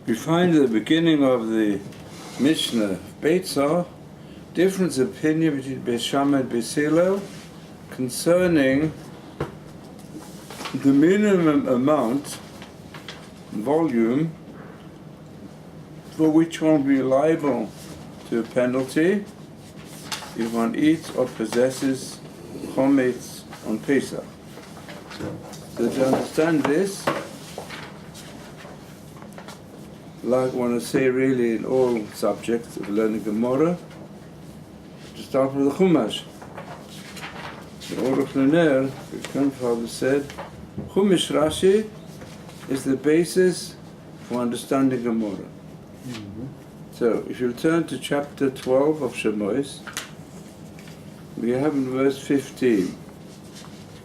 We find at the beginning of the Mishnah Beitzah difference of opinion between Beis Shammai and Beis Hillel concerning the minimum amount, volume, for which one will be liable to a penalty if one eats or possesses chometz on Pesach. So to understand this, like I want to say really in all subjects of learning Gemara, to start with the Chumash. The Aruch LaNer, the grandfather said, Chumash Rashi is the basis for understanding Gemara. Mm-hmm. So if you turn to chapter 12 of Shemos, we have in verse 15,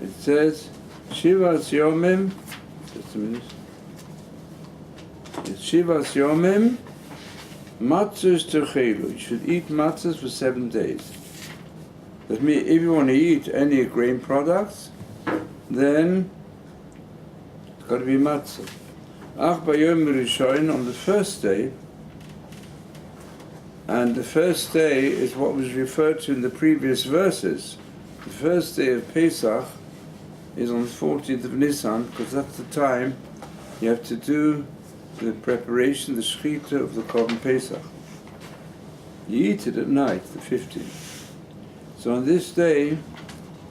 it says, Shivas Yomim, just a minute, it's Shivas Yomim, matzos terchelu. You should eat matzos for 7 days. That means if you want to eat any grain products, then it's got to be matzah. Ach bayom rishon, on the first day, and the first day is what was referred to in the previous verses. The first day of Pesach is on the 14th of Nisan, because that's the time you have to do the preparation, the shechita of the Korban Pesach. You eat it at night, the 15th. So on this day,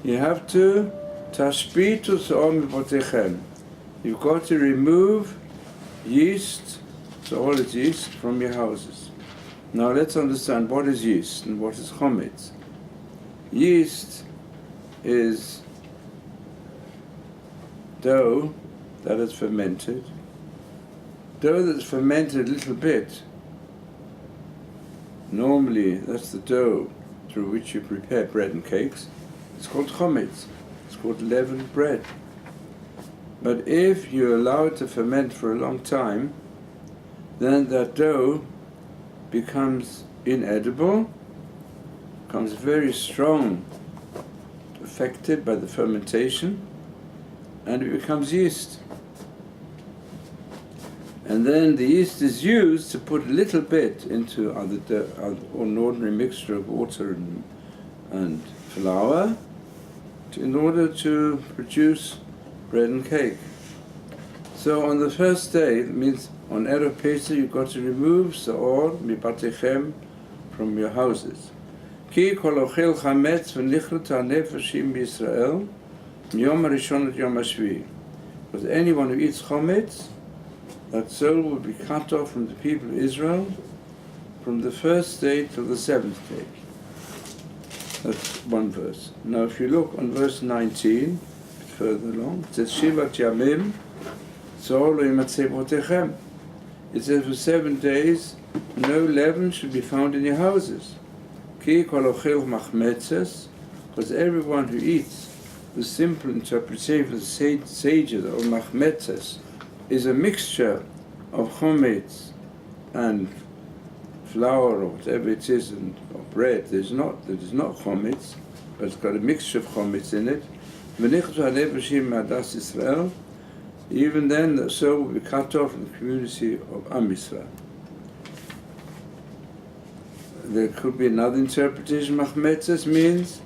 you have to tashbitu sa'or mivotechem. You've got to remove yeast, so all is yeast, from your houses. Now let's understand what is yeast and what is chometz. Yeast is dough that is fermented. Dough that's fermented a little bit, normally that's the dough through which you prepare bread and cakes. It's called chometz. It's called leavened bread. But if you allow it to ferment for a long time, then that dough becomes inedible, becomes very strong, affected by the fermentation, and it becomes yeast. And then the yeast is used to put a little bit into an ordinary mixture of water and flour in order to produce bread and cake. So on the first day, that means on Erev Pesach, you've got to remove sa'or mibatechem from your houses. Ki kol ochel chametz v'nichrut ha'nefashim b'Yisrael miyom harishon et yom hashvi. Because anyone who eats chometz, that soul will be cut off from the people of Israel from the first day till the 7th day. That's one verse. Now if you look on verse 19, a bit further along, it says, Shivat Yamim, Tzor lo yimatzeh b'otechem. It says for 7 days, no leaven should be found in your houses. Ki kol ochel machmetzes, because everyone who eats, the simple interpretation of the sages of machmetzes, is a mixture of chometz and flour or whatever it is, and or bread. It is not chometz, but it's got a mixture of chometz in it. Even then, the soul will be cut off from the community of Am Yisrael. There could be another interpretation. Machmetzes means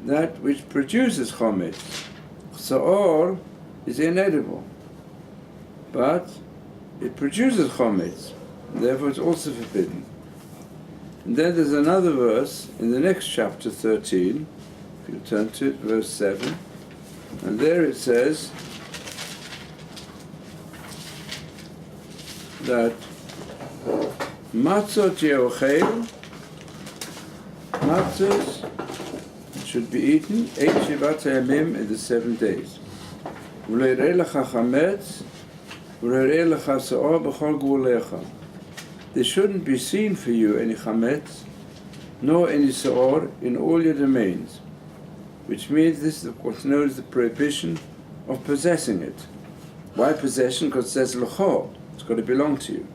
that which produces chometz. Sa'or is inedible, but it produces chometz, therefore it's also forbidden. And then there's another verse in the next chapter 13, if you turn to it, verse 7, and there it says that matzot yeochel, matzos should be eaten 8 shivat hayamim in the 7 days. V'lo yireh lecha chametz, there shouldn't be seen for you any chametz, nor any sa'or in all your domains, which means this is what's known as the prohibition of possessing it. Why possession? Because it says l'chor, it's got to belong to you.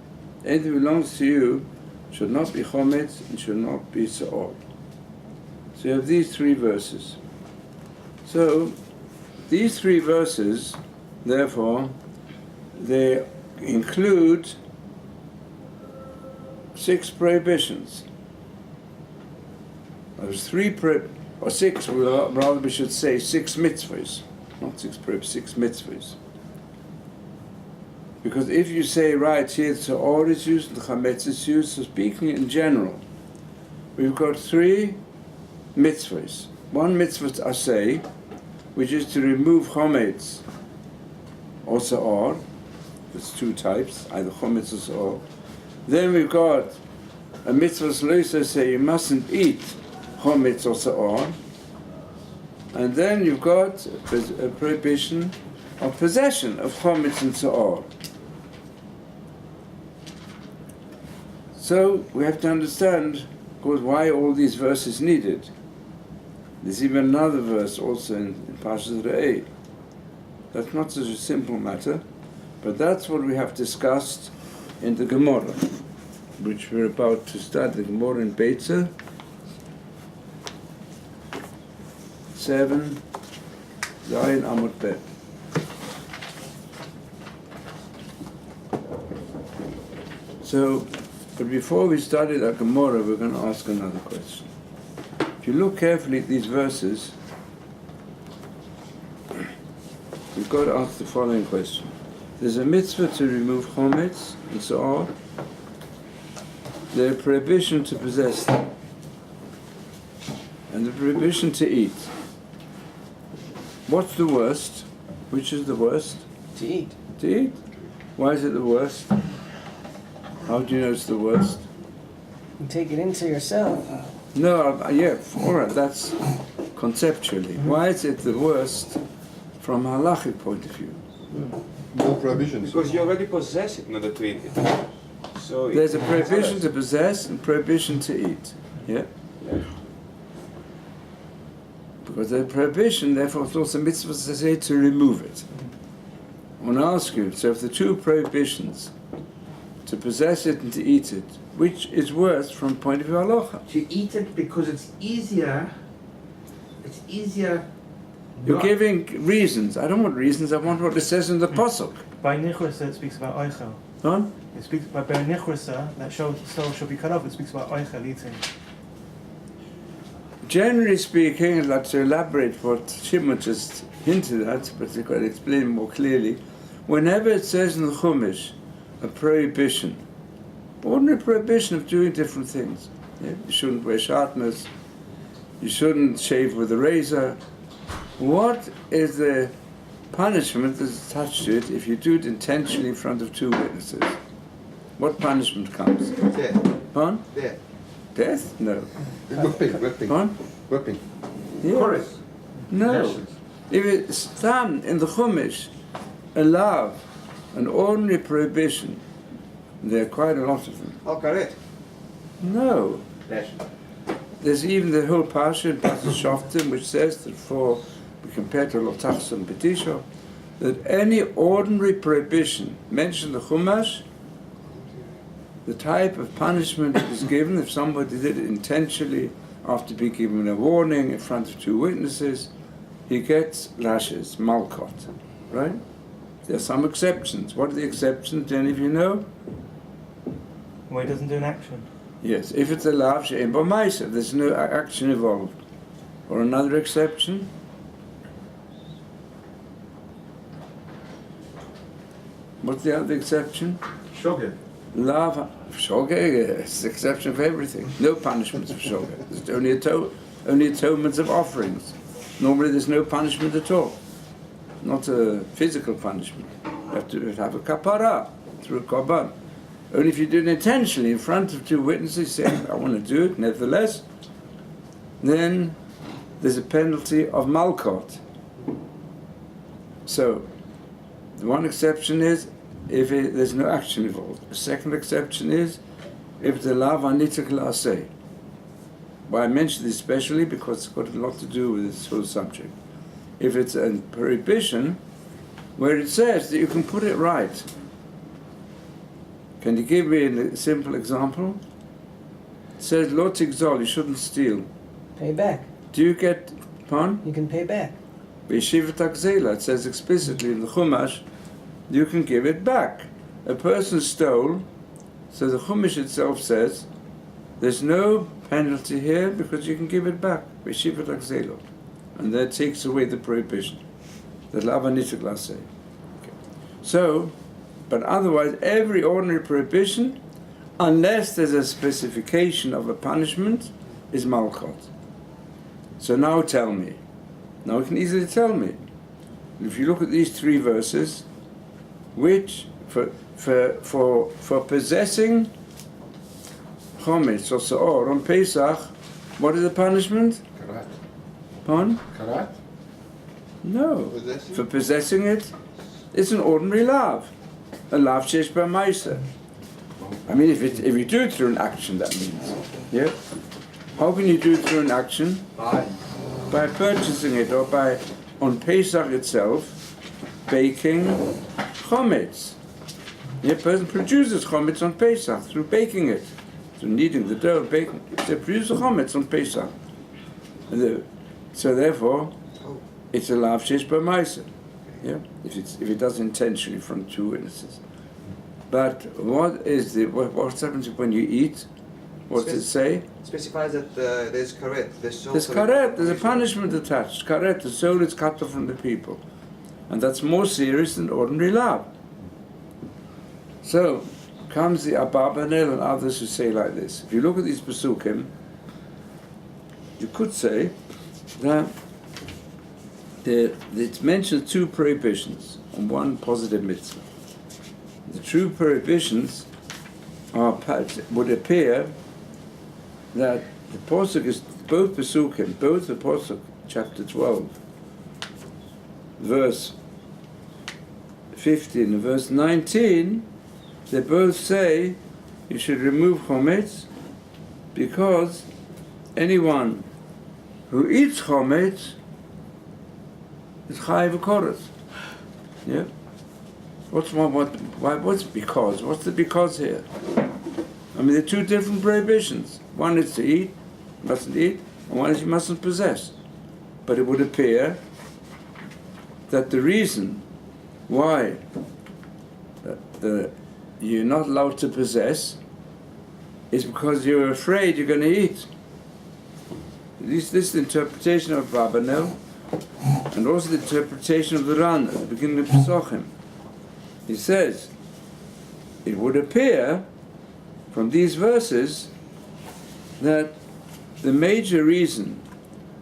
Anything that belongs to you should not be chometz and should not be sa'or. So you have these 3 verses. So these 3 verses, therefore, they include 6 prohibitions. There's 6, or rather we should say 6 mitzvahs. Not 6 prohibitions, 6 mitzvahs. Because if you say, right, here the or is used and the chametz is used, so speaking in general, we've got 3 mitzvahs. One mitzvah I say, which is to remove chametz or sa'or. There's 2 types, either chametz or sa'or. Then we've got a mitzvah shloisa, say you mustn't eat chametz or sa'or. And then you've got a prohibition of possession of chametz and sa'or. So we have to understand, of course, why all these verses needed. There's even another verse also in Parshas Re'eh. That's not such a simple matter, but that's what we have discussed in the Gemara, which we're about to start, the Gemara in Beitzer 7, Zayin Amud Bet. So, but before we study the Gemara, we're going to ask another question. If you look carefully at these verses, you've got to ask the following question. There's a mitzvah to remove chometz and so on. There's a prohibition to possess them, and the prohibition to eat. What's the worst? Which is the worst? To eat. To eat? Why is it the worst? How do you know it's the worst? You take it into yourself. No, yeah, all right, that's conceptually. Why is it the worst from a halachic point of view? No prohibitions. Because you already possess it in order to eat it. So There's a prohibition to possess and prohibition to eat. Yeah? Because the prohibition, therefore, it's also a mitzvah to say to remove it. I want to ask you, so if the 2 prohibitions, to possess it and to eat it, which is worse from the point of view of halacha? To eat it because it's easier. It's easier. You're giving reasons. I don't want reasons, I want what it says in the pasuk. By Nichrasa it speaks about Eichel. Huh? It speaks by Nichrasa, that soul shall be cut off, it speaks about Eichel eating. Generally speaking, I'd like to elaborate what Shimon just hinted at, but I could explain more clearly. Whenever it says in the Chumash a prohibition, ordinary prohibition of doing different things. Yeah? You shouldn't wear sharpness, you shouldn't shave with a razor. What is the punishment that's attached to it if you do it intentionally in front of 2 witnesses? What punishment comes? Death. Huh? Death. Death? No. Whipping. Huh? Whipping. Yes. No. If it's done in the Chumash, a law, an ordinary prohibition, there are quite a lot of them. Al karet. No. There's even the whole parsha in Pasuk Shoftim, which says that for, we compare to Lotachs and Betisha, that any ordinary prohibition mentioned in the Chumash, the type of punishment that is given if somebody did it intentionally after being given a warning in front of 2 witnesses, he gets lashes, malkot, right? There are some exceptions. What are the exceptions? Do any of you know? Well, he doesn't do an action. Yes, if it's a lav she'en bo ma'aser, there's no action involved. Or another exception? What's the other exception? Sugar. Lav shogeg, it's the exception for everything. No punishments for shogeg. There's only atonements of offerings. Normally there's no punishment at all. Not a physical punishment. You have to have a kapara through a korban. Only if you do it intentionally in front of 2 witnesses, saying, I want to do it, nevertheless, then there's a penalty of malkot. So, the one exception is if there's no action involved. The second exception is if the lav anitak la'aseh. Why I mention this especially because it's got a lot to do with this whole subject. If it's a prohibition where it says that you can put it right. Can you give me a simple example? It says, Lo tigzol, you shouldn't steal. Pay back. Do you get, pardon? You can pay back. B'yeshivat hakzela, it says explicitly in the Chumash, you can give it back. A person stole So the Chumash itself says there's no penalty here because you can give it back. Beshivat Akzelo. And that takes away the prohibition. The Lava Nitzigla say. So, but otherwise, every ordinary prohibition, unless there's a specification of a punishment, is malchot. So now tell me. Now you can easily tell me. If you look at these three verses, which for possessing chometz or seor on Pesach, what is the punishment? Karat. Pardon? Karat? No. Possessing? For possessing it, it's an ordinary lav. A lav shesh b'maisa. I mean, if you do it through an action, that means. Yeah? How can you do it through an action? By purchasing it, or by, on Pesach itself, baking chometz. The person produces chometz on Pesach through baking it, through kneading the dough, baking. They produce chometz on Pesach. So therefore, it's a lav shesh b'maisa. Yeah, if it does intentionally from two witnesses. But what happens when you eat? What does it say? Specifies that there's karet. There's karet. There's a punishment attached. Karet, the soul is cut off from the people, and that's more serious than ordinary love. So comes the Abarbanel and others who say like this. If you look at these pesukim, you could say that it mentions two prohibitions and one positive mitzvah. The true prohibitions would appear that the pasuk is both pesukim, both the pasuk chapter 12, verse 15 and verse 19. They both say you should remove chometz because anyone who eats chometz is chayiv v'koros. Yeah. What's because? What's the because here? I mean, they're two different prohibitions. One is to eat, you mustn't eat, and one is you mustn't possess. But it would appear that the reason why you're not allowed to possess is because you're afraid you're going to eat. This is the interpretation of Barbanel, and also the interpretation of the Ran at the beginning of Pesachim. He says, it would appear from these verses that the major reason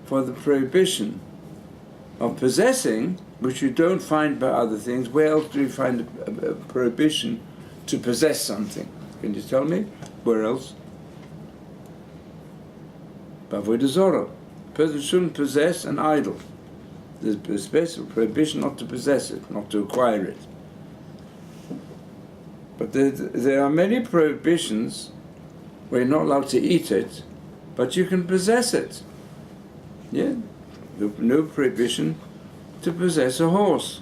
for the prohibition of possessing, which you don't find by other things, where else do you find a prohibition to possess something? Can you tell me? Where else? By Avodah Zorah. A person shouldn't possess an idol. There's a special prohibition not to possess it, not to acquire it. But there are many prohibitions where you're not allowed to eat it, but you can possess it. Yeah? No prohibition to possess a horse.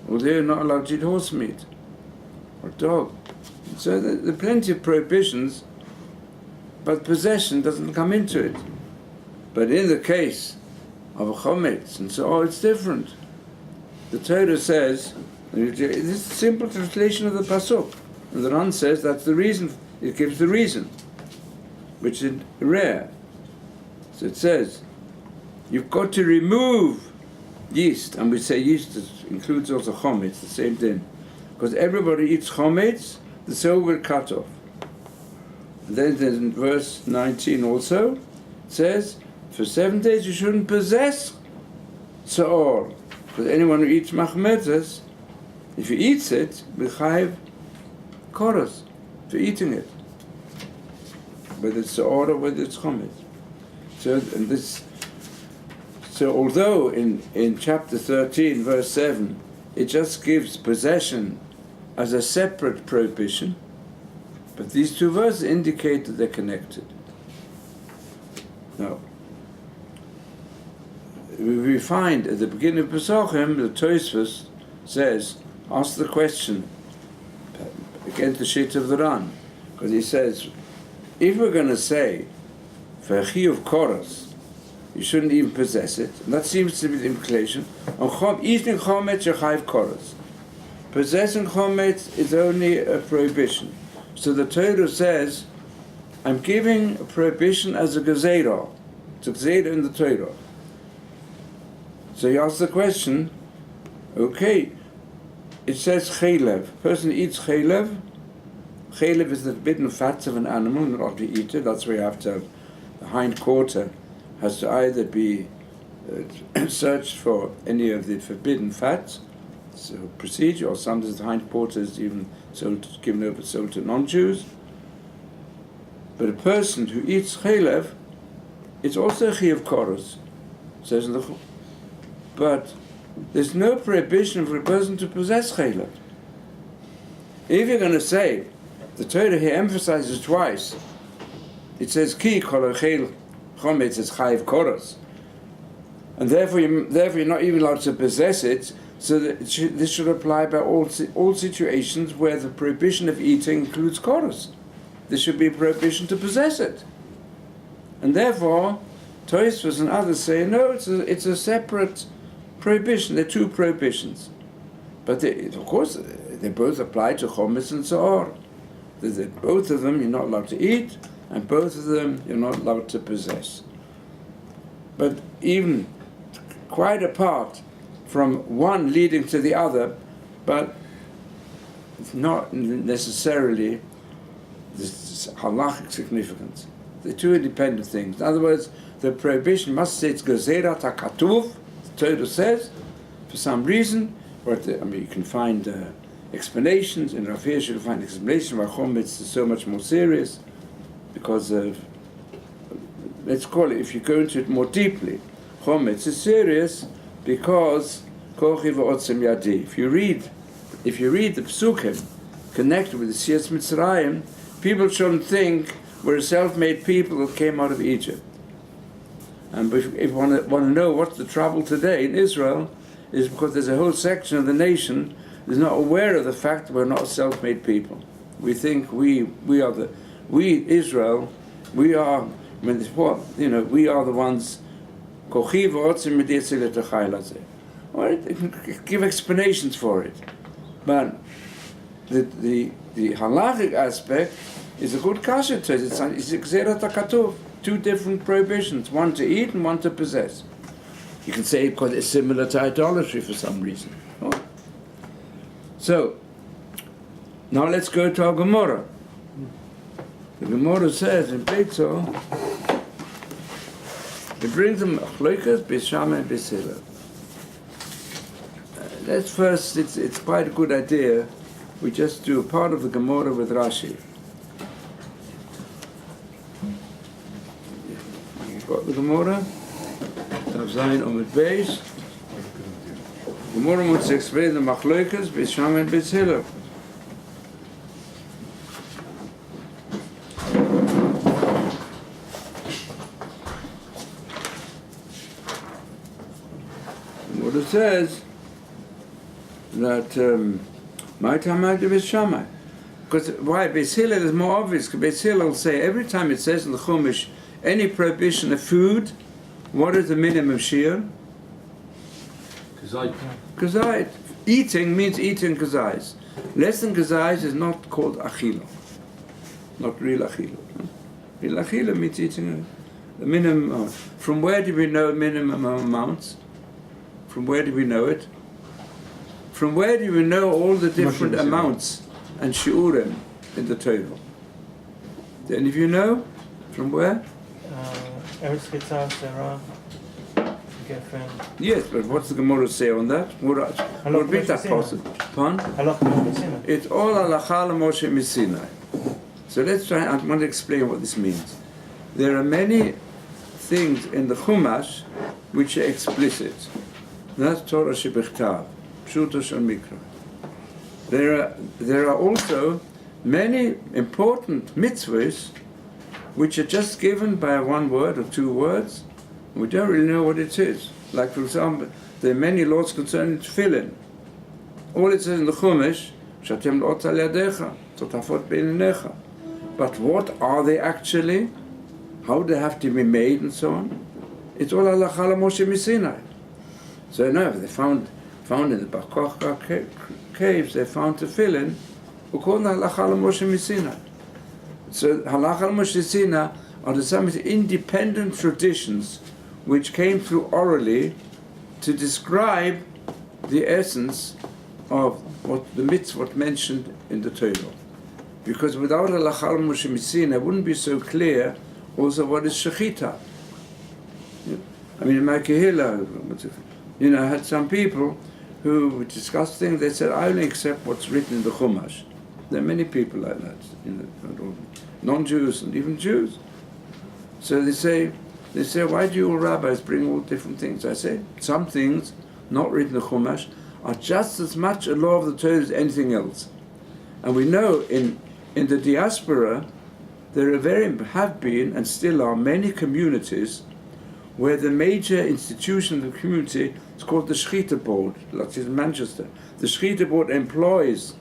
Although you're not allowed to eat horse meat or dog. So there are plenty of prohibitions, but possession doesn't come into it. But in the case of a chometz and so on, it's different. The Torah says, this is a simple translation of the pasuk. And the Ran says that's the reason. It gives the reason, which is rare. So it says, you've got to remove yeast, and we say yeast includes also chometz, the same thing, because everybody eats chometz, the soul will cut off. And then there's in verse 19 also, it says, for 7 days you shouldn't possess seor, because anyone who eats machmetzes, if he eats it, will chayiv koros for eating it, whether it's seor or whether it's chometz. So although in chapter 13, verse 7, it just gives possession as a separate prohibition, but these two verses indicate that they're connected. Now, we find at the beginning of Pesachim, the Tosfos says, ask the question against the sheet of the Ran, because he says, if we're going to say for chiyuv koros, you shouldn't even possess it, and that seems to be the implication. On eating chometz, you're chayiv koros. Possessing chometz is only a prohibition. So the Torah says, I'm giving a prohibition as a gezerah. It's a gezerah in the Torah. So he asks the question, okay, it says chaylev. Person eats chaylev. Chaylev is the forbidden fats of an animal, not to eat it. That's why you have to have the hind quarter has to either be searched for any of the forbidden fats, so procedure, or sometimes the hind quarter is even given over sold to non-Jews. But a person who eats chaylev, it's also a chiyuv koros, says in the Chum. But there's no prohibition for a person to possess chaylev. If you're going to say, the Torah here emphasizes twice, it says ki kol chaylev chometz is chayiv koros, and therefore you're not even allowed to possess it. So that this should apply by all situations where the prohibition of eating includes koros. There should be a prohibition to possess it, and therefore Tosfos and others say no, it's a separate prohibition. They're two prohibitions, but of course they both apply to chometz and soor. Both of them you're not allowed to eat, and both of them you're not allowed to possess. But even quite apart from one leading to the other, but it's not necessarily this halachic significance. They're two independent things. In other words, the prohibition must say it's gezerat hakatuv, the Torah says, for some reason, but you can find explanations, in Rav Hirsch you can find explanations why chometz is so much more serious, because of, let's call it, if you go into it more deeply, chometz is serious because kochi v'otzem yadi. If you read the psukim connected with the Siyas Mitzrayim, people shouldn't think we're a self-made people that came out of Egypt. And if you want to know what's the trouble today in Israel, is because there's a whole section of the nation is not aware of the fact that we're not a self-made people. We think we Israel, we are the ones. Or give explanations for it, but the halachic aspect is a good kasha to it. It's gezerat hakatuv, two different prohibitions, one to eat and one to possess. You can say because it's similar to idolatry for some reason. Oh. So now let's go to our Gemara. The Gemara says in Beitzo, it brings them Achloikas, Bishama, and Bisila. Let's first, it's quite a good idea, we just do a part of the Gemara with Rashi. You've got the Gemara, Tav Zayin Omid Beis. Gemara wants to explain the Machloikas, Bishama, and Bisila. It says that my Tamad is Shammai. Because why? Beis Hillel is more obvious. Beis Hillel will say every time it says in the Chumash any prohibition of food, what is the minimum shear? Kazayit. Eating means eating kazayis. Less than kazayis is not called achila. Not real achila. Real achila means eating the minimum amount. From where do we know minimum amounts? From where do we know it? From where do we know all the different amounts and shiurim in the Torah? Do any of you know? From where? Eretz Kitzah, Sarah, Geffen. Yes, but what's the Gemara say on that? What read that passage? Pardon? It's all halacha l'Moshe Misinai. So let's try. I want to explain what this means. There are many things in the Chumash which are explicit. That's Torah Shebichtav, Pshuto Shel Mikra. There are also many important mitzvahs which are just given by one word or two words. We don't really know what it is. Like, for example, there are many laws concerning tefillin. All it says in the Chumash, Shatem l'ot al yadecha, totafot beinecha. But what are they actually? How they have to be made and so on? It's all halacha l'Moshe Misinai. So now they found in the Bar Kochba caves, they found tefillin, who called halacha l'Moshe Misinai. So Halacha al-Moshe Sina are the some independent traditions which came through orally to describe the essence of what the mitzvot mentioned in the Torah. Because without Halacha al-Moshe Sina, it wouldn't be so clear also what is Shechita. I mean, in my Kehillah, I had some people who discussed things. They said, I only accept what's written in the Chumash. There are many people like that, non-Jews and even Jews. So they say, why do you all rabbis bring all different things? I say, some things not written in the Chumash are just as much a law of the Torah as anything else. And we know in the diaspora, there have been and still are many communities where the major institution of the community is called the Shechita Board, like in Manchester. The Shechita Board employs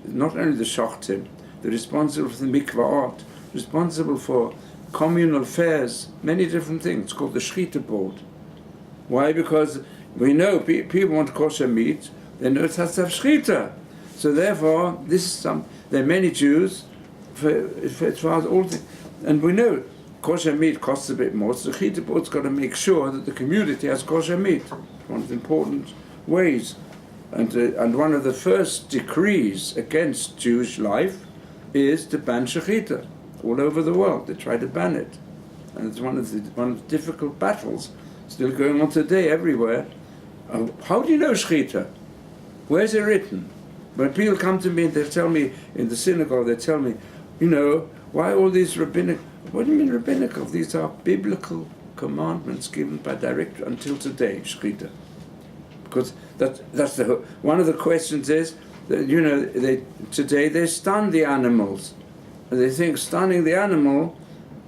not only the Shachtim, they're responsible for the mikvaot, responsible for communal affairs, many different things. It's called the Shechita Board. Why? Because we know people want kosher meat, they know it has to have Shechita. So therefore, there are many Jews, as far as all things, and we know kosher meat costs a bit more, so the Shechita Board's got to make sure that the community has kosher meat. One of the important ways. And one of the first decrees against Jewish life is to ban Shechita. All over the world, they try to ban it. And it's one of the difficult battles still going on today everywhere. How do you know Shechita? Where's it written? When people come to me and they tell me, in the synagogue, they tell me, why all these rabbinic, what do you mean rabbinical? These are biblical commandments given by direct until today, Shechita. Because that's one of the questions is that, today they stun the animals. And they think stunning the animal,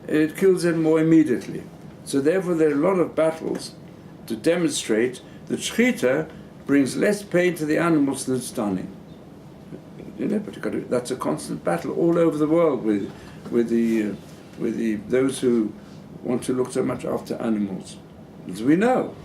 it kills it more immediately. So therefore there are a lot of battles to demonstrate that Shechita brings less pain to the animals than stunning. But that's a constant battle all over the world with those who want to look so much after animals. As we know,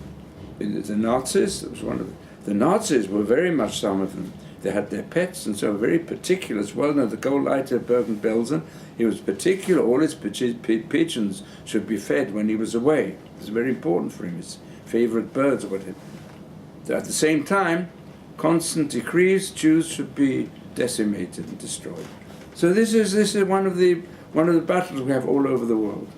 the Nazis, the Nazis were very much, some of them, they had their pets and so very particular as well. Now the Gauleiter Bergen-Belsen, he was particular, all his pigeons should be fed when he was away. It was very important for him, his favorite birds or whatever. At the same time, constant decrees, Jews should be decimated and destroyed. So this is one of the battles we have all over the world.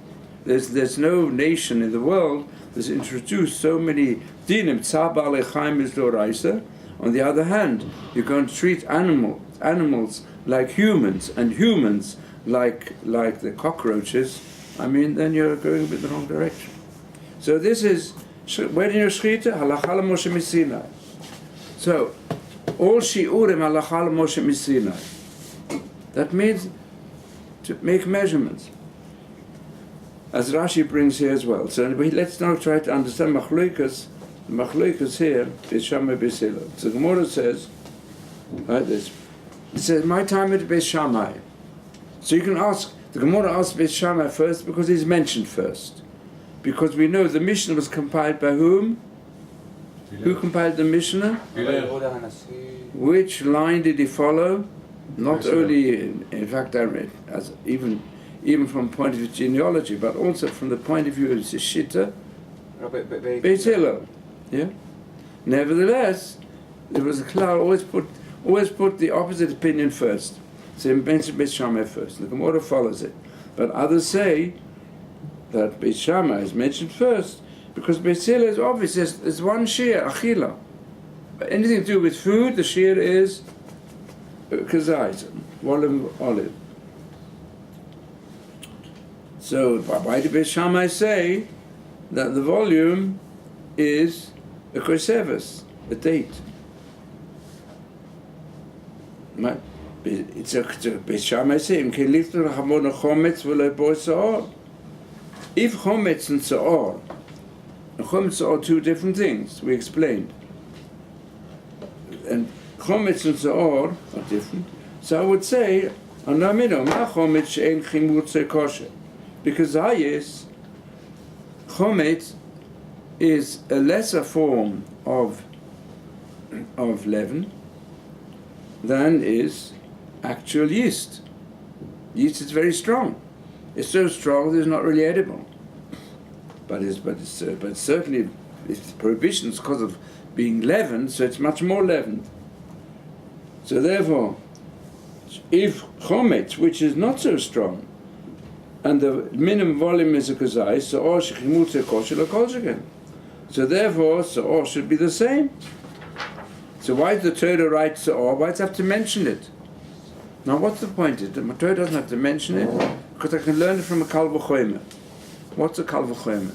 There's no nation in the world that's introduced so many dinim. Tzar ba'alei chaim is d'oraisa. On the other hand, you're going to treat animals like humans, and humans like the cockroaches. I mean, then you're going a bit the wrong direction. So this is where in your Shechita, Halacha al-Moshe Sinai. So all shiurim Halacha al-Moshe Sinai. That means to make measurements, as Rashi brings here as well. So let's now try to understand Machlokas. The Machlokas here is Shammai Beis Hillel. So the Gemara says, like this. It says, my time at Beis Shammai. So you can ask, the Gemara asks Beis Shammai first because he's mentioned first. Because we know the Mishnah was compiled by whom? Who compiled the Mishnah? Which line did he follow? Not only, in fact, I read, as even from the point of view of genealogy, but also from the point of view of the Shitta, Beis Hillel. Yeah. Nevertheless, there was a cloud. Always put the opposite opinion first. So he mentioned Beis Shammai first. The Gemara follows it, but others say that Beis Shammai is mentioned first because Beis Hillel is obvious. There's one shear, achila. But anything to do with food, the shear is kazait, olive. So why did Beis Shammai say that the volume is a koseves, a date? It's a Beis Shammai saying, if chometz and se'or, are two different things, we explained. And chometz and se'or are different. So I would say, because chometz is a lesser form of leaven than is actual yeast. Yeast is very strong. It's so strong that it's not really edible. But certainly, it's prohibitions because of being leavened, so it's much more leavened. So therefore, if chometz, which is not so strong, and the minimum volume is a kazai, so or shechimutze kosher again. So therefore, so should be the same. So why does the Torah write so? Why does it have to mention it? Now, what's the point? The Torah doesn't have to mention it because I can learn it from a kal v'chomer. What's a kal v'chomer?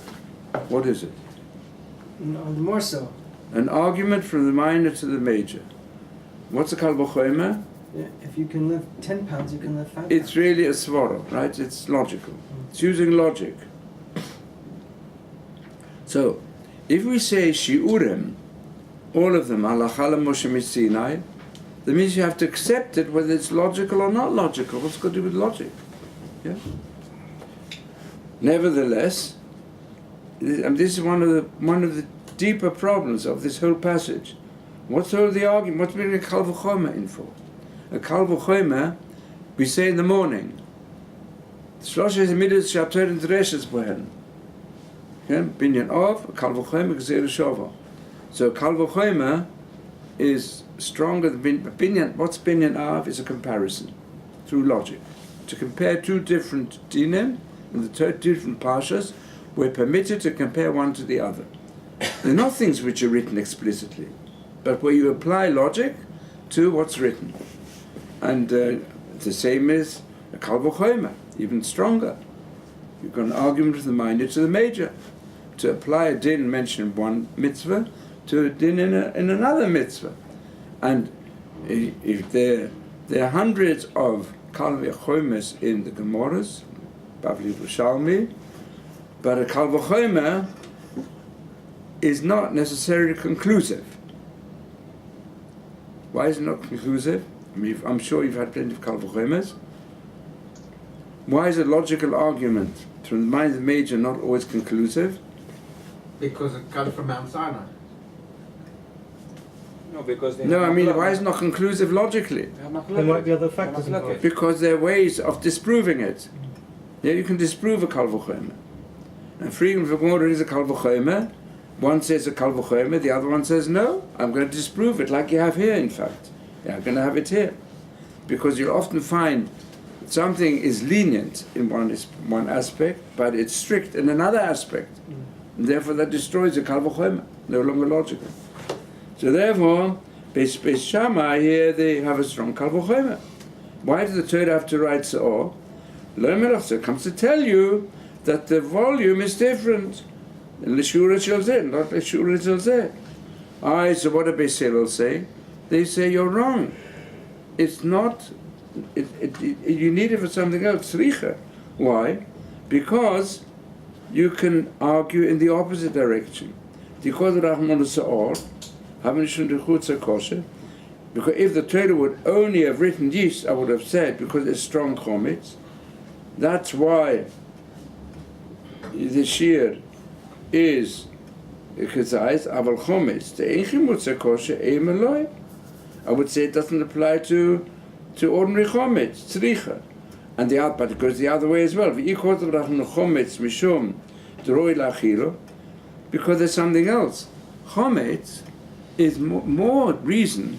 What is it? No, the more so. An argument from the minor to the major. What's a kal v'chomer? Yeah, if you can lift 10 pounds, you can lift 5 pounds. It's really a svara, right? It's logical. It's using logic. So, if we say shiurim, all of them, halacha Moshe Sinai, that means you have to accept it whether it's logical or not logical. What's got to do with logic? Yeah. Nevertheless, and this is one of the deeper problems of this whole passage. What's all the argument? What's bringing a kal v'chomer in for? A kal v'chomer, we say in the morning. Shloshes midas shabtorin dreshes bohen. Binyan of a kal v'chomer gzeir shova. So kal v'chomer is stronger than binyan. What's binyan of is a comparison through logic. To compare two different dinim and the two different parshas, we're permitted to compare one to the other. They're not things which are written explicitly, but where you apply logic to what's written. And the same is a kal v'chomer, even stronger. You've got an argument of the minor to the major. To apply a din mentioned in one mitzvah to a din in another mitzvah. And if there are hundreds of kal v'chomers in the Gemaras, Bavli Yerushalmi, but a kal v'chomer is not necessarily conclusive. Why is it not conclusive? I mean, I'm sure you've had plenty of kal v'chomers. Why is a logical argument from the mind of the major not always conclusive? Because it comes from Mount Sinai. No, because they No, have I mean, machlokes. why is it not conclusive logically? They have There might be machlokes. other factors Machlokes. involved. Because there are ways of disproving it. Yeah, you can disprove a kal v'chomer. And freedom of order is a kal v'chomer. One says a kal v'chomer, the other one says no. I'm going to disprove it, like you have here, in fact. Yeah, I'm going to have it here, because you'll often find something is lenient in one aspect, but it's strict in another aspect. And therefore, that destroys the kal v'chomer. No longer logical. So therefore, Beis Shammai here they have a strong kal v'chomer. Why does the Torah have to write so? Lo Melach comes to tell you that the volume is different. L'shura shel zeh, not l'shura shel zeh. So what do Beis Hillel say? They say you're wrong. It's not. You need it for something else. Tzricha. Why? Because you can argue in the opposite direction. Because if the Torah would only have written yeast, I would have said, because it's strong chometz, that's why the shear is kazais, aval chometz. The einchimutze kosher eim eloi. I would say it doesn't apply to ordinary chometz, tzricha. And but it goes the other way as well. Because there's something else. Chometz is more reason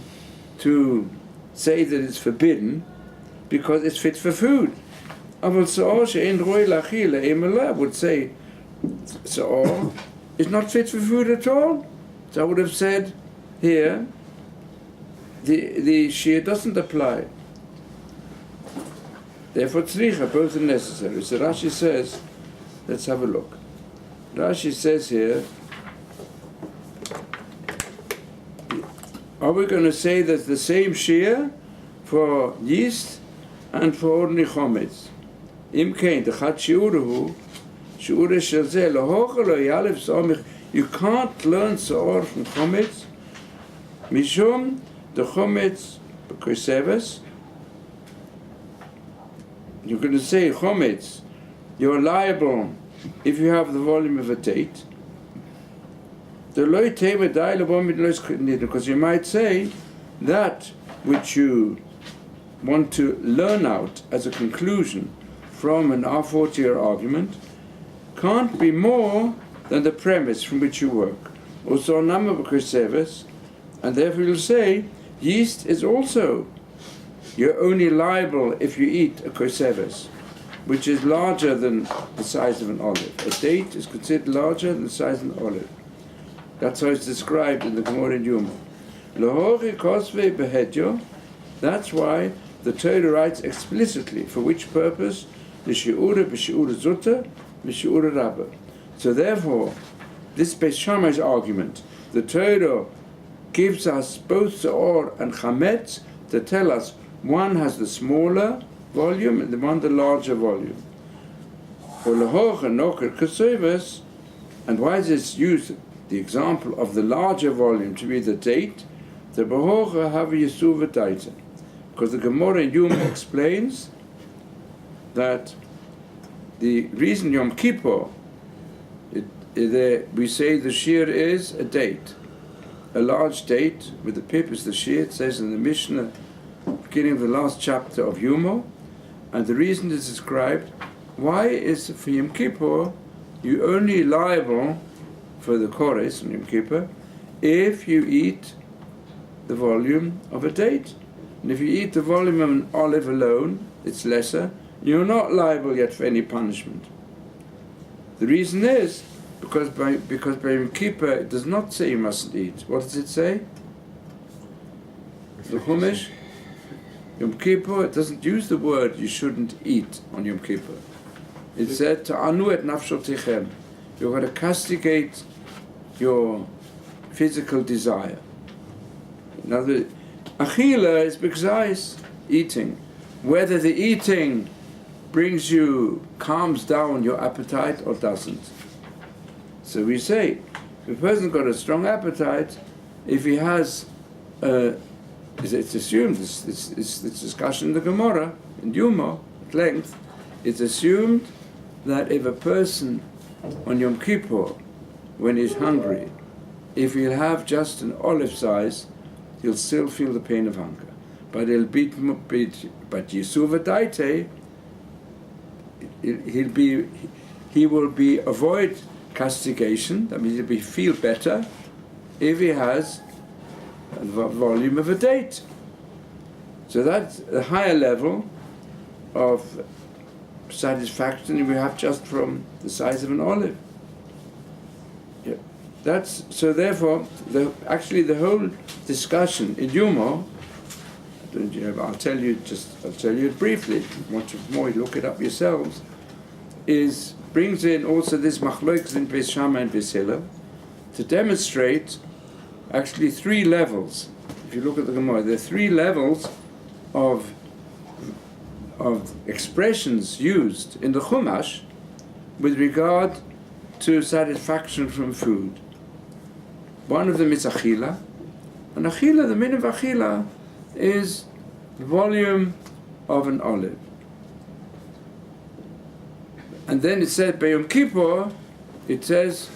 to say that it's forbidden because it's fit for food. I would say so it's not fit for food at all. So I would have said here the shear doesn't apply. Therefore tzricha, both are necessary. So Rashi says, let's have a look. Rashi says here, are we going to say that the same shear for yeast and for ordinary chometz? Im kein, the chat shiuruhu, shiure shel zeh, lohocha lo yalef somich. You can't learn soor from chometz. Mishum, the chometz, b'koseves. You're going to say chometz. You're liable if you have the volume of a date. Because you might say that which you want to learn out as a conclusion from an R40 argument can't be more than the premise from which you work. Also a number of service, and therefore you'll say yeast is also, you're only liable if you eat a koseves, which is larger than the size of an olive. A date is considered larger than the size of an olive. That's how it's described in the Gemara in Yuma. Lohori kosve behedyo. That's why the Torah writes explicitly for which purpose the shiura b'shiura zutta b'shiura rabba. So therefore, this Beis Shammai's argument, the Torah gives us both Seor and Chametz to tell us one has the smaller volume and the one the larger volume. And why does this use the example of the larger volume to be the date? The Behocha have Yesuva Daita. Because the Gemara in Yom explains that the reason Yom Kippur, we say the shear is a date, a large date with the pip is the shear. It says in the Mishnah, beginning of the last chapter of Yuma, and the reason is described. Why is for Yom Kippur you only liable for the chorus on Yom Kippur if you eat the volume of a date? And if you eat the volume of an olive alone, it's lesser. You're not liable yet for any punishment. The reason is because by Yom Kippur it does not say you mustn't eat. What does it say? The Chumash, Yom Kippur, it doesn't use the word you shouldn't eat on Yom Kippur. It said ta'anu et nafshotechem. You're going to castigate your physical desire. In other words, achila is b'gzais, eating. Whether the eating calms down your appetite or doesn't. So we say, if a person's got a strong appetite, if he has, it's assumed, this discussion in the Gemara, in Yuma, at length, it's assumed that if a person on Yom Kippur, when he's hungry, if he'll have just an olive size, he'll still feel the pain of hunger. But but Yesuva Daite, he will avoid castigation. That means he'll feel better if he has a volume of a date. So that's a higher level of satisfaction we have just from the size of an olive. Yeah. So therefore, the whole discussion in Yuma, I'll tell you it briefly. If you want more, you look it up yourselves. Brings in also this Machlokas in Beis Shammai and Beis Hillel to demonstrate actually three levels. If you look at the Gemara, there are three levels of expressions used in the Chumash with regard to satisfaction from food. One of them is achila, and achila, the meaning of achila, is the volume of an olive. And then it said by Yom Kippur, it says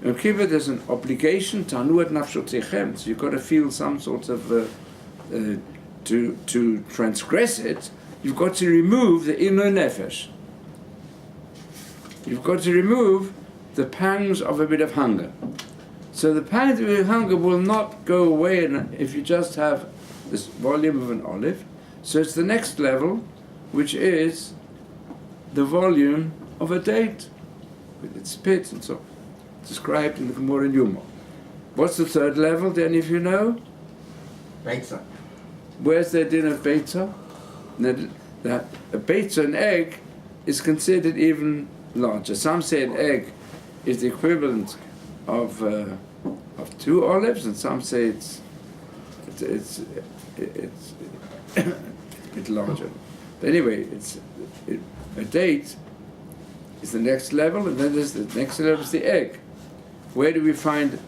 Yom Kippur there's an obligation ta'anu et nafshotechem, so you've got to feel some sort of to transgress it. You've got to remove the inner nefesh. You've got to remove the pangs of a bit of hunger. So the pangs of a bit of hunger will not go away if you just have this volume of an olive. So it's the next level, which is the volume of a date, with its pit and so on, described in the Gemara in Yuma. What's the third level? Do any of you know? Beitza. Where's the din of beitza? That a beitza, an egg, is considered even larger. Some say an egg is the equivalent of 2 olives, and some say it's larger. But anyway, a date is the next level, and then there's the next level is the egg. Where do we find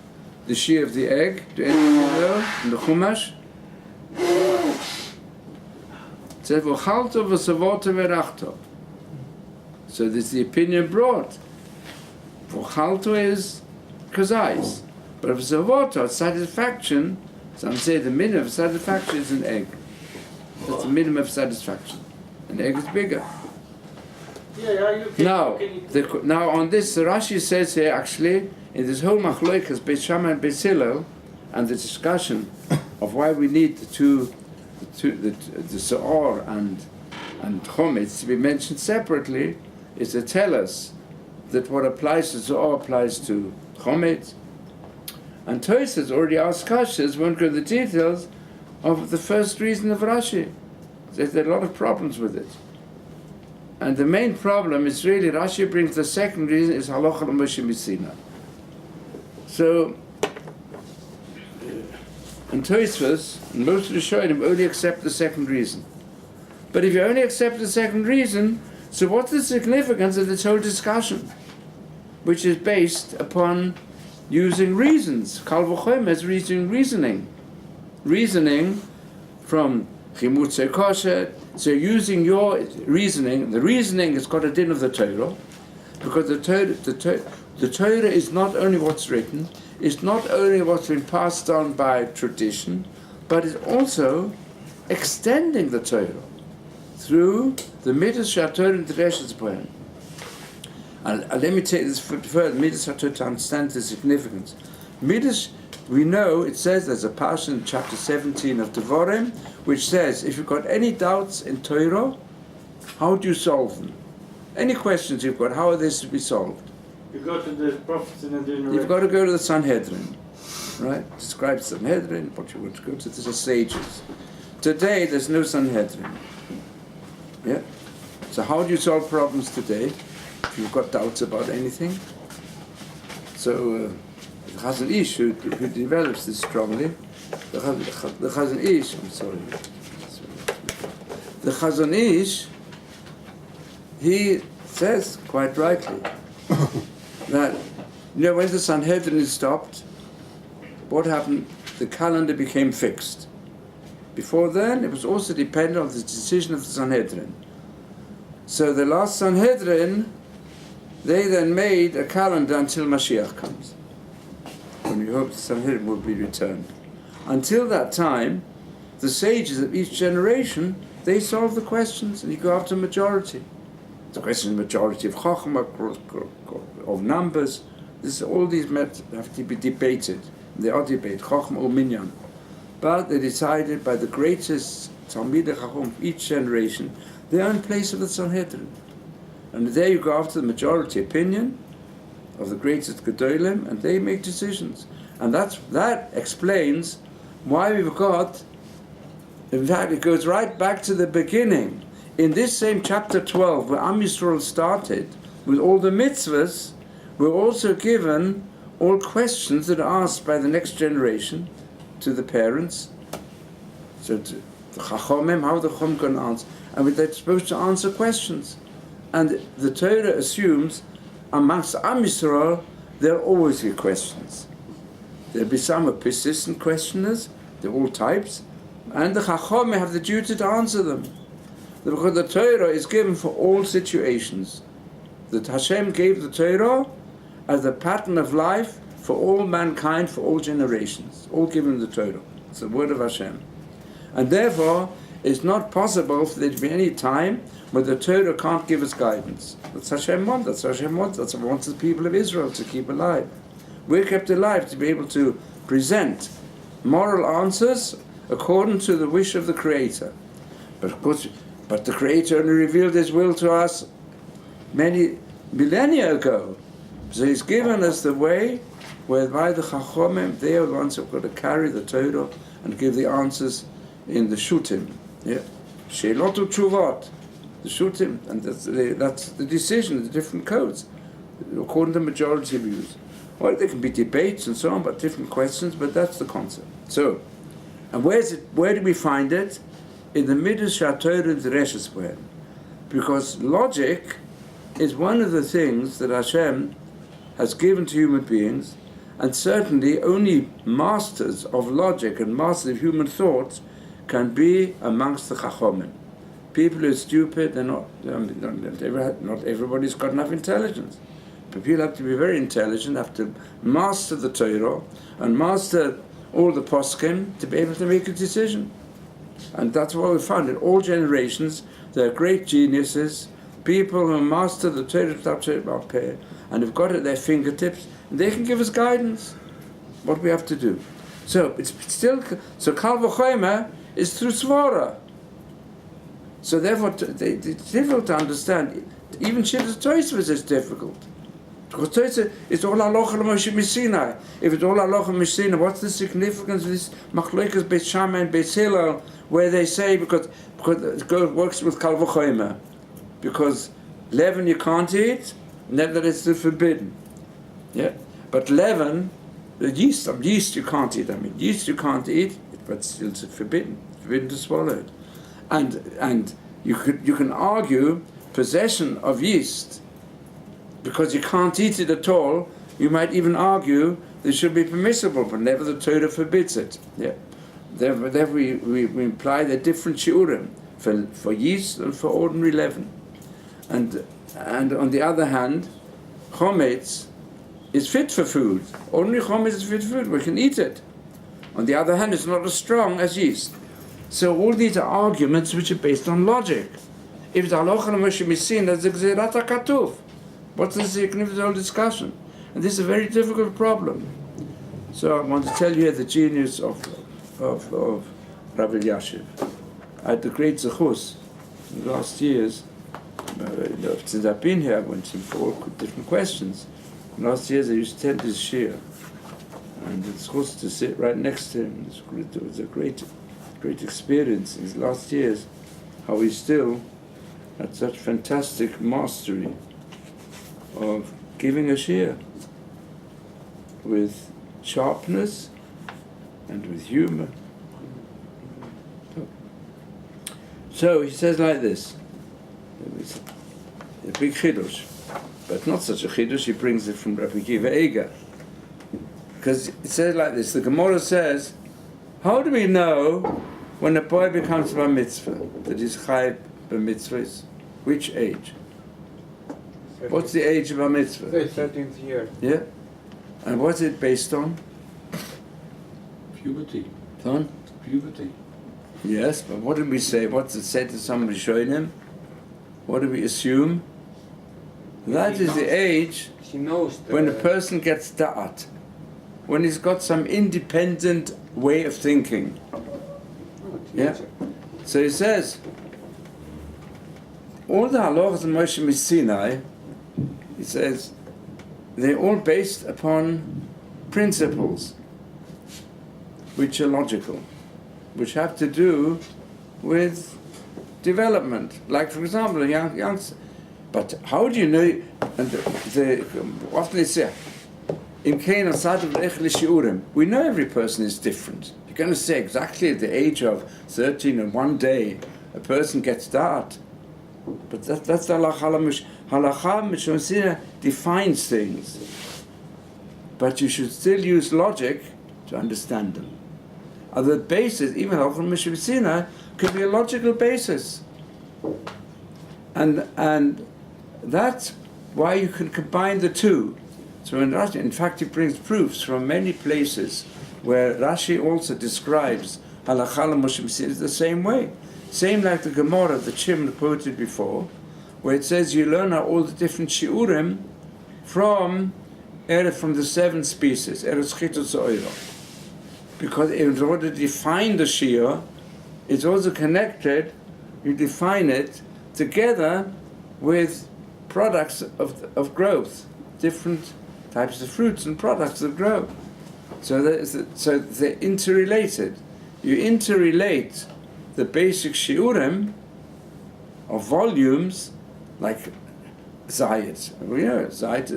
the shear of the egg? Do any of you know? In the Chumash? It says, "V'chalto v'savoto v'rachto." So there's the opinion brought. V'chalto is kazais, but v'savoto, satisfaction. Some say the minimum of satisfaction is an egg. That's the minimum of satisfaction. And the egg is bigger. Yeah, you can. Now on this, Rashi says here actually, in this whole Mahlokas, Beis Shammai and Beis Hillel, and the discussion of why we need the Se'or and Chometz to be mentioned separately, is to tell us that what applies to Se'or applies to Chometz. And Tosfos already asked Kashas, won't go into the details of the first reason of Rashi. There's a lot of problems with it. And the main problem is really, Rashi brings the second reason, is Halacha l'Moshe Misina. So, and Tosfos, and most of the Shonim only accept the second reason. But if you only accept the second reason, so what's the significance of this whole discussion? Which is based upon using reasons. Kal v'chomer is reasoning. Reasoning from Chimutze Kosher. So using your reasoning, the reasoning has got a din of the Torah, because the Torah is not only what's written, it's not only what's been passed on by tradition, but it's also extending the Torah through the Midas HaTorah and the Reshes Poem. And let me take this further, Midas HaTorah, to understand the significance. Midas, we know, it says there's a passage in chapter 17 of Devarim, which says, if you've got any doubts in Torah, how do you solve them? Any questions you've got, how are they to be solved? You go to the prophets and the You've got to go to the Sanhedrin, right? Describe Sanhedrin, but you want to go to the sages. Today, there's no Sanhedrin. Yeah? So how do you solve problems today if you've got doubts about anything? So, the Chazon Ish, who develops this strongly, the Chazon Ish, the Chazon Ish, he says quite rightly that, when the Sanhedrin is stopped, what happened? The calendar became fixed. Before then, it was also dependent on the decision of the Sanhedrin. So the last Sanhedrin, they then made a calendar until Mashiach comes, when we hope the Sanhedrin will be returned. Until that time, the sages of each generation, they solve the questions, and you go after majority. The question of majority of Chochmah, of numbers, all these methods have to be debated. They are debated, Chochmah or Minyan. But they decided by the greatest Talmidei Chacham of each generation, their own place of the Sanhedrin. And there you go after the majority opinion of the greatest Gedolim, and they make decisions. And that explains why we've got, in fact, it goes right back to the beginning. In this same chapter 12, where Am Yisrael started, with all the mitzvahs, we're also given all questions that are asked by the next generation to the parents. So to the Chachomim, how the Chachom can answer. And they're supposed to answer questions. And the Torah assumes, amongst Am Yisrael, there will always be questions. There'll be some persistent questioners, they're all types, and the Chachomim have the duty to answer them. Because the Torah is given for all situations. That Hashem gave the Torah as a pattern of life for all mankind, for all generations. All given the Torah. It's the word of Hashem. And therefore, it's not possible for there to be any time where the Torah can't give us guidance. That's Hashem wants. That's Hashem wants. That's what wants the people of Israel to keep alive. We're kept alive to be able to present moral answers according to the wish of the Creator. But of course, the Creator only revealed His will to us many millennia ago. So He's given us the way whereby the Chachomim, they are the ones who have got to carry the Torah and give the answers in the Shutim. Yeah, Sheilot u'Tshuvot, the Shutim, and that's the decision, the different codes, according to majority views. Well, there can be debates and so on about different questions, but that's the concept. So, and where do we find it? In the Midas HaTorah and the Reshes Poem. Because logic is one of the things that Hashem has given to human beings, and certainly only masters of logic and masters of human thoughts can be amongst the Chachomim. People who are stupid, they're not everybody's got enough intelligence. But people have to be very intelligent, have to master the Torah and master all the poskim to be able to make a decision. And that's what we found in all generations. There are great geniuses, people who master the Torah and have got it at their fingertips, and they can give us guidance what we have to do. So it's still, so Kal V'chomer is through Svara. So therefore, it's difficult to understand. Even Shittas Tosfos is difficult. Because Tosfos is all halacha l'Moshe Missinai. If it's all halacha Missinai, what's the significance of this Machlokas Beit Shammai and Beit Hillel, where they say because it works with Kal V'chomer, because leaven you can't eat, nevertheless it's forbidden. Yeah, but leaven, the yeast you can't eat. Yeast you can't eat, but still it's forbidden to swallow it. And you can argue possession of yeast, because you can't eat it at all. You might even argue it should be permissible, but never the Torah forbids it. Yeah, therefore we imply the different shiurim for yeast and for ordinary leaven. And on the other hand, chometz is fit for food. Ordinary chometz is fit for food. We can eat it. On the other hand, it's not as strong as yeast. So all these are arguments which are based on logic. If the halacha l'Moshe Missin, that's the Gzerat HaKatuv. What's the significance of the whole discussion? And this is a very difficult problem. So I want to tell you here the genius of Rav Elyashiv. I had the great zechus in the last years. Since I've been here, I went to him for all different questions. In the last years, I used to attend his shir, and it's supposed to sit right next to him. It was a great experience in his last years, how he still had such fantastic mastery of giving a shir with sharpness and with humor. So he says like this. It's a big chidush, but not such a chidush. He brings it from Rabbi Akiva Eiger, because it says like this. The Gemara says, how do we know when a boy becomes bar mitzvah, that he's chayav bar mitzvahs? Which age? What's the age of bar mitzvah? 13th year. Yeah, and what's it based on? Puberty. Son? Puberty. Yes, but what did we say? What's it said to somebody showing him? What do we assume? That is the age He knows when a person gets da'at, when he's got some independent way of thinking. Yeah. So he says, all the halachas in Moshe Missinai, he says, they're all based upon principles which are logical, which have to do with development. Like, for example, a young. But how do you know? And often they say, "In Kain asad of shiurim," we know every person is different. You're going to say exactly at the age of 13 and one day a person gets that. But that's the halacha. Halacha mishmasina defines things, but you should still use logic to understand them. Other basis, even halacha mishmasina, could be a logical basis, and that's why you can combine the two. So in Rashi, in fact, he brings proofs from many places where Rashi also describes halacha l'Moshe Missinai the same way, same like the Gemara that Shimon quoted before, where it says you learn all the different shiurim from the 7 species, eretz chitus oiro, because in order to define the shiur, it's also connected. You define it together with products of growth, different types of fruits and products that grow. So they're interrelated. You interrelate the basic shiurim of volumes, like zayit. We know zayit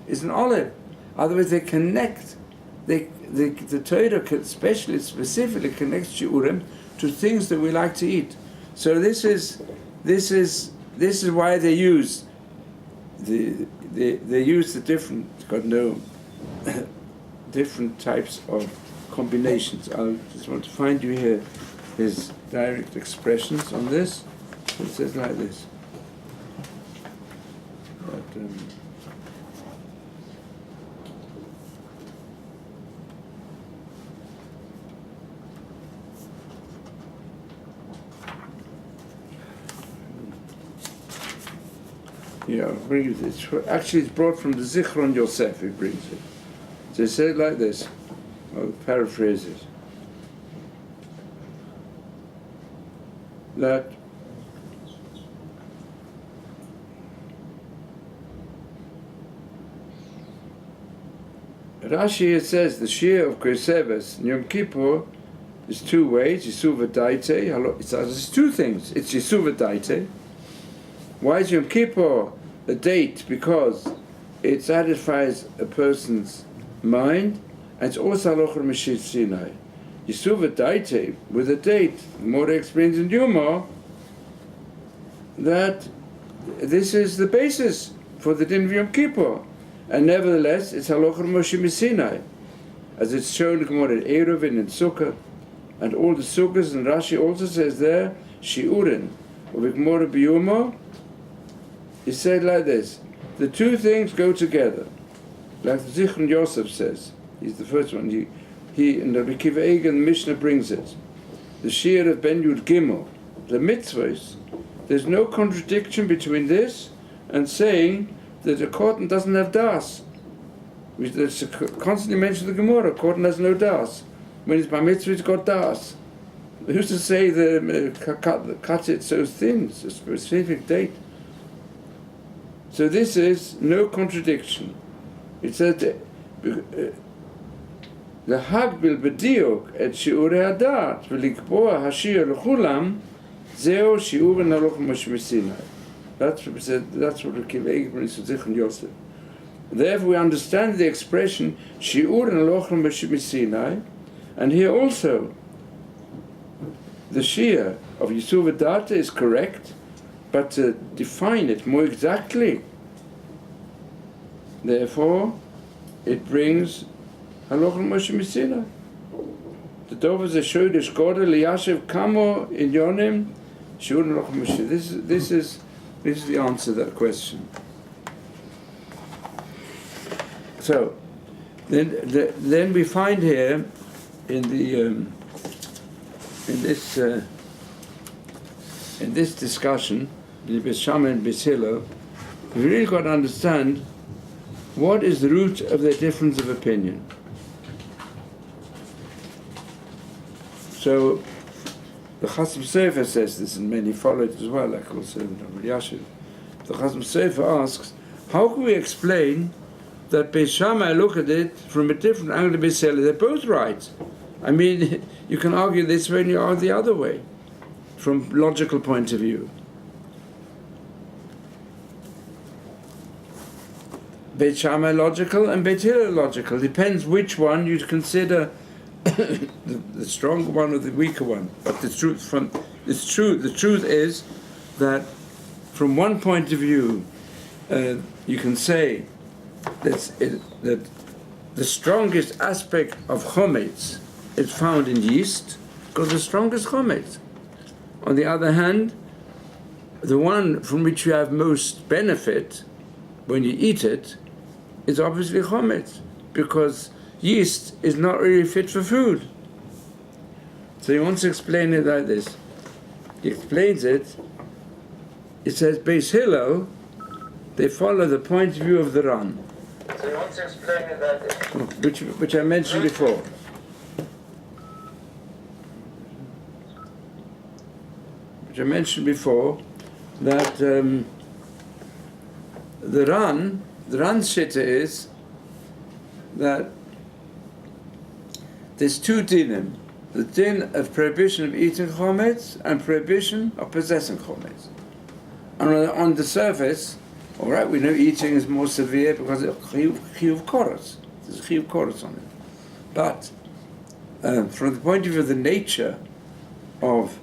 is an olive. Otherwise, they connect. The Torah especially specifically connects shiurim to things that we like to eat. So this is why they use the different, God no, different types of combinations. I just want to find you here his direct expressions on this. It says like this. But, Yeah, it's brought from the Zichron Yosef, he brings it. So he said it like this, I'll paraphrase it. That Rashi, it says the shear of Koseves in Yom Kippur is two ways, Yisuva Daite. It's two things. It's Yisuva Daite. Why is Yom Kippur a date? Because it satisfies a person's mind, and it's also Halacha Meshit Sinai. Yisuva Daite, with a date, Mora explains in Yuma that this is the basis for the din of Yom Kippur. And nevertheless, it's Halacha Moshe Sinai, as it's shown in Gemara in Eruvin and Sukkah, and all the Sukkahs, and Rashi also says there, Shiurin, of Gemara Biyuma, he said like this, the two things go together, like the Zichron Yosef says, he's the first one, he and the Rabbi Akiva Eiger, the Mishnah brings it, the Shir of Ben Yud Gimel, the mitzvahs, there's no contradiction between this and saying that a cotton doesn't have das. It's constantly mentioned in the Gemara, cotton has no das. When it's by mitzvah, it's got das. Who's to say that cut it so thin? It's a specific date. So this is no contradiction. It says the Hagbil b'diuk et shiurei hadat v'likboa hashir l'chulam zeo shiur v'naloch Moshe Sinai. That's what Akiva Eiger brings to Zichron Yosef. Therefore, we understand the expression Shiur and Alochim Moshe Sinai, and here also the Shia of Yisuva Data is correct, but to define it more exactly, therefore, it brings Alochim Moshe Sinai. The Dover Zeshod Eshkoda Liyashev Kamo in Yonim Shiur and Alochim Moshe. This is the answer to that question. So, then we find here in this discussion, the Beshama and Beshilo, we really got to understand what is the root of their difference of opinion. So, the Chasam Sofer says this, and many follow it as well, like also Rabbi Yashiv. The Chasam Sofer asks, how can we explain that Beis Shammai look at it from a different angle to Beis Hillel? They're both right. I mean, you can argue this way and you argue the other way, from logical point of view. Beis Shammai logical and Beis Hillel logical. Depends which one you consider the stronger one or the weaker one. But the truth is that from one point of view, you can say that the strongest aspect of chometz is found in yeast, because the strongest chometz. On the other hand, the one from which you have most benefit when you eat it is obviously chometz, because yeast is not really fit for food. So he wants to explain it like this. He explains it. It says, Beis Hillel, they follow the point of view of the Ran. So he wants to explain it like this. Which I mentioned before. That the Ran's shitta is that there's two dinim. The din of prohibition of eating chometz and prohibition of possessing chometz. And on the surface, all right, we know eating is more severe because of chiyuv koros. There's a chiyuv koros on it. But from the point of view of the nature of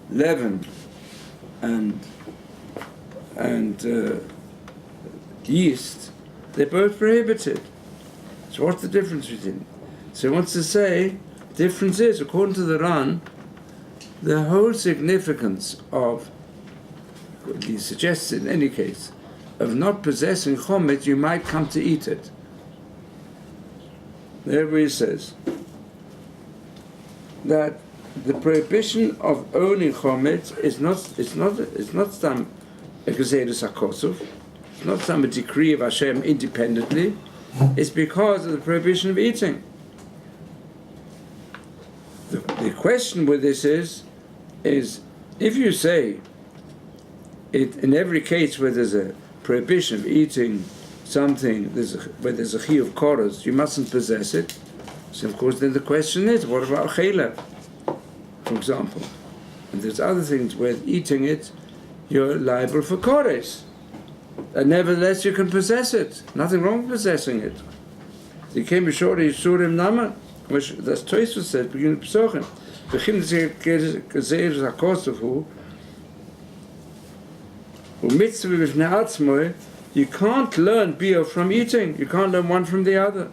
leaven and yeast, they're both prohibited. So what's the difference between them? So he wants to say, the difference is, according to the Ran, the whole significance of, he suggests in any case, of not possessing chometz, you might come to eat it. There he says that the prohibition of owning chometz is not stam a gezerus hakosuf. It's not some decree of Hashem independently. It's because of the prohibition of eating. The question with this is if you say it in every case where there's a prohibition of eating something, where there's a chiyuv koros, you mustn't possess it. So of course then the question is, what about chaylev, for example? And there's other things where eating it, you're liable for kores. And nevertheless you can possess it. Nothing wrong with possessing it. You came before Yisurim Nama, which that's Tosfos said, beginning of Pesachim. Begin gezeir zakosavu, u'mitzvah b'fnei atzmoi. You can't learn bio from eating. You can't learn one from the other.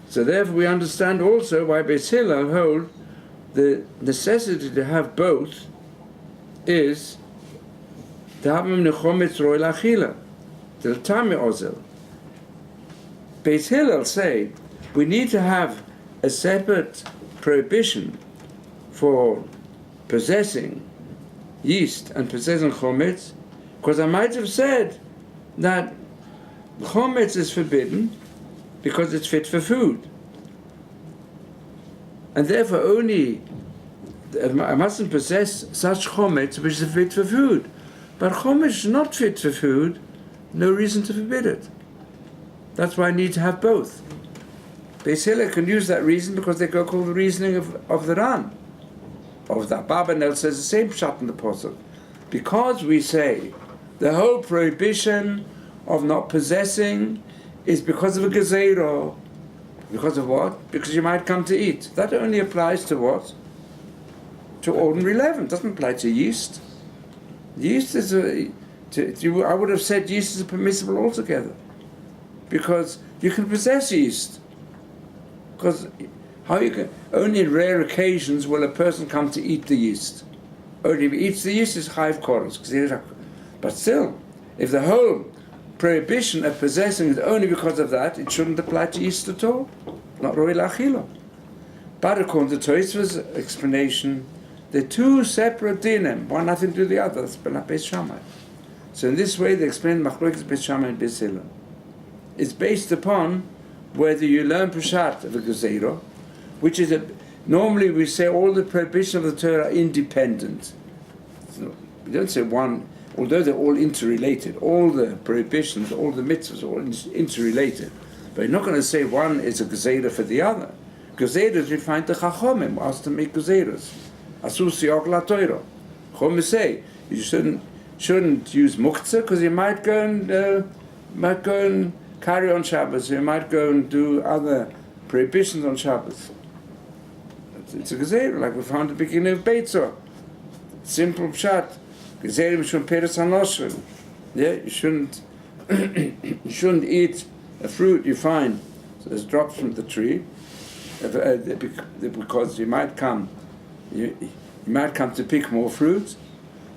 So therefore we understand also why Beis Hillel hold the necessity to have both is to have nechometz roi lachila, the tami ozel. Beis Hillel say we need to have a separate prohibition for possessing yeast and possessing chometz, because I might have said that chometz is forbidden because it's fit for food, and therefore only I mustn't possess such chometz which is fit for food. But chometz is not fit for food, no reason to forbid it. That's why I need to have both. Beis Hillel can use that reason because they go call the reasoning of the Ran. Of the Abarbanel says the same pshat in the Pasuk. Because we say the whole prohibition of not possessing is because of a gezeiro. Because of what? Because you might come to eat. That only applies to what? To ordinary leaven. It doesn't apply to yeast. Yeast is I would have said yeast is permissible altogether. Because you can possess yeast. Because only in rare occasions will a person come to eat the yeast. Only if he eats the yeast is chayv koros. But still, if the whole prohibition of possessing is only because of that, it shouldn't apply to yeast at all. Not roi lachila. But according to Tosfos' explanation, they're two separate dinim, one nothing to do with the other. That's Beis Shammai. So in this way, they explain Machlokas Beis Shammai and Beis Hillel. It's based upon whether you learn Peshat of a Gezeiro, which is normally we say all the prohibitions of the Torah are independent. So we don't say one, although they're all interrelated. All the prohibitions, all the mitzvahs are all interrelated. But you're not going to say one is a Gezeiro for the other. Gezeiros, we find the Chachomim asked to make Gezeiros. Asur siyach la Torah. Chachomim say you shouldn't use muktzah because you might go and carry on Shabbos. You might go and do other prohibitions on Shabbos. It's a gezeira, like we found at the beginning of Beitzah. Simple pshat. Gezeira mishum peres hanoshrim. Yeah, you shouldn't eat a fruit you find so there's drops from the tree because you might come to pick more fruit.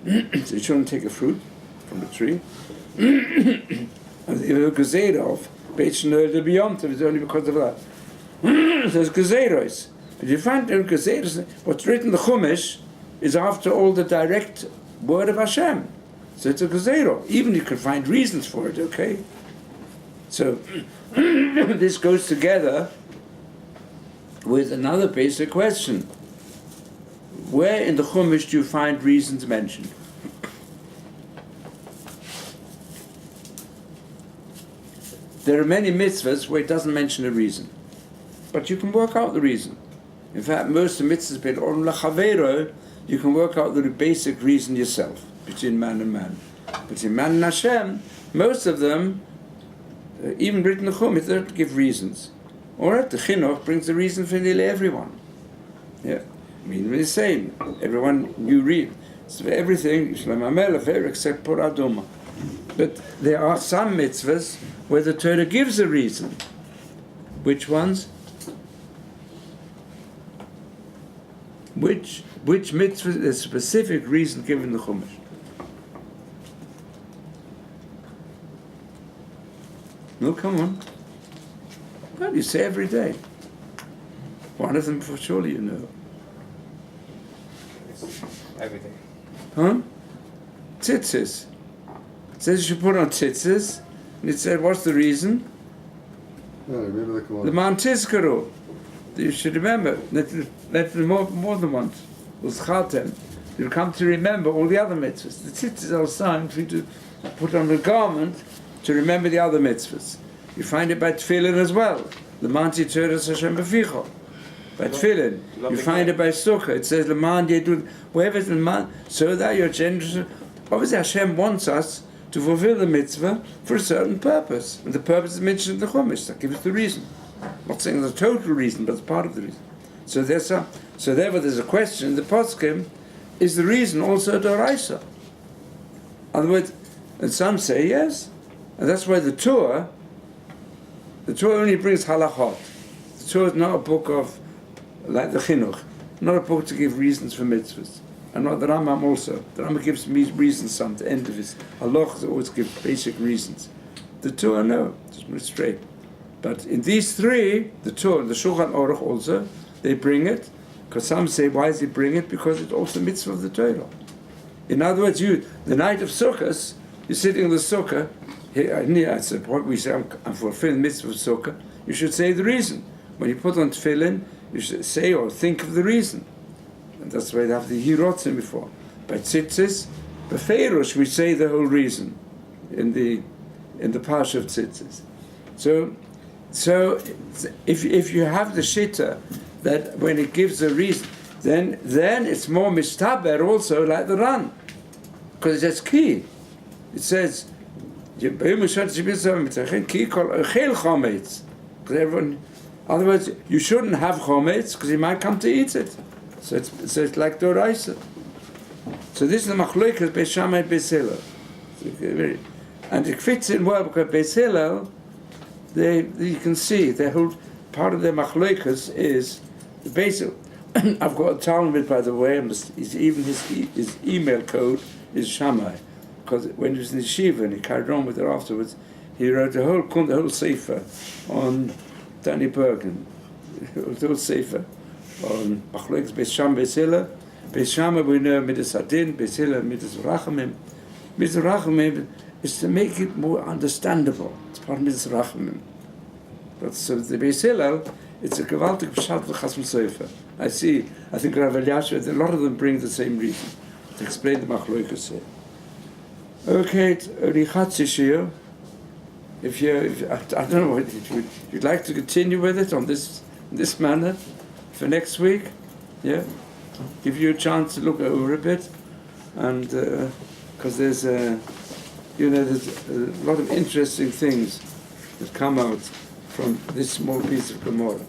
So you shouldn't take a fruit from the tree. And the gezeira of Beit Shneur de Beyond is only because of that. There's gezeiros. But you find in gezeiros, what's written in the Chumash is after all the direct word of Hashem. So it's a gezeiro. Even you can find reasons for it, okay? So this goes together with another basic question. Where in the Chumash do you find reasons mentioned? There are many mitzvahs where it doesn't mention a reason. But you can work out the reason. In fact, most of the mitzvahs, you can work out the basic reason yourself, between man and man. Between man and Hashem, most of them, even written in the Chumash, they don't give reasons. Alright, the Chinuch brings a reason for nearly everyone. Yeah, I mean, it's the same. Everyone you read. So for everything, except Pur Aduma. But there are some mitzvahs where the Torah gives a reason. Which ones? Which mitzvah is a specific reason given in the Chumash? No, come on. Well, you say every day. One of them for surely you know. Everything. Huh? Tzitzis. It says you should put on tzitzis, and it said, what's the reason? Yeah, remember the The command. man tizkaru. You should remember, let more than once. Uzchatem. You come to remember all the other mitzvahs. The tzitzis are a sign for you to put on a garment to remember the other mitzvahs. You find it by tefillin as well. L'man titzoras Hashem b'ficho. By tefillin. You find it by sukkah. It says l'man yedu. Wherever it's l'man, so that you're generous. Obviously Hashem wants us to fulfill the mitzvah for a certain purpose. And the purpose is mentioned in the Chumash. That gives the reason. I'm not saying the total reason, but it's part of the reason. So therefore there's a question in the poskim, is the reason also d'oraisa? In other words, and some say yes. And that's why the Torah only brings halachot. The Torah is not a book of, like the Chinuch, not a book to give reasons for mitzvahs. And not the Rambam also. The Rambam gives me reasons some, the end of his halachos always give basic reasons. The Torah, no, just move straight. But in these three, the Torah, the Shulchan Aruch also, they bring it, because some say, why does he bring it? Because it's also mitzvah of the Torah. In other words, the night of Sukkot, you're sitting in the Sukkah, at the point we say, I'm fulfilling mitzvah of Sukkah, you should say the reason. When you put on tefillin, you should say or think of the reason. And that's why they have the hirotzim before. By tzitzis, b'feirush, we say the whole reason in the parsha of tzitzis. So if you have the shitta that when it gives a reason, then it's more mistaber also like the Ran, because it's key. It says, other words, you shouldn't have chometz because you might come to eat it. So it's like Doraisa. So this is the Machloikas Beis Shammai Beis Hillel. And it fits in well because Beis Hillel, you can see the whole part of their Machloikas is the basic. I've got a Talmud, by the way, and even his email code is Shammai, because when he was in Yeshiva and he carried on with it afterwards, he wrote the whole sefer on Danny Bergen, the whole sefer on Machloikas Beis Shammai Beis Hillel. Beis Shammai we know Midas Hadin, Beis Hillel Midas Rachamim. Midas Rachamim is to make it more understandable. It's part of Midas Rachamim. But so the Beis Hillel, it's a gewaltig pshat v'chasm sefer. I think Rav Elyashiv, a lot of them bring the same reason to explain the Machloikas here. Okay, only Chatzi Shir. I don't know, if you'd like to continue with it on this manner for next week, yeah? Give you a chance to look over a bit, and because there's a lot of interesting things that come out from this small piece of Gemara.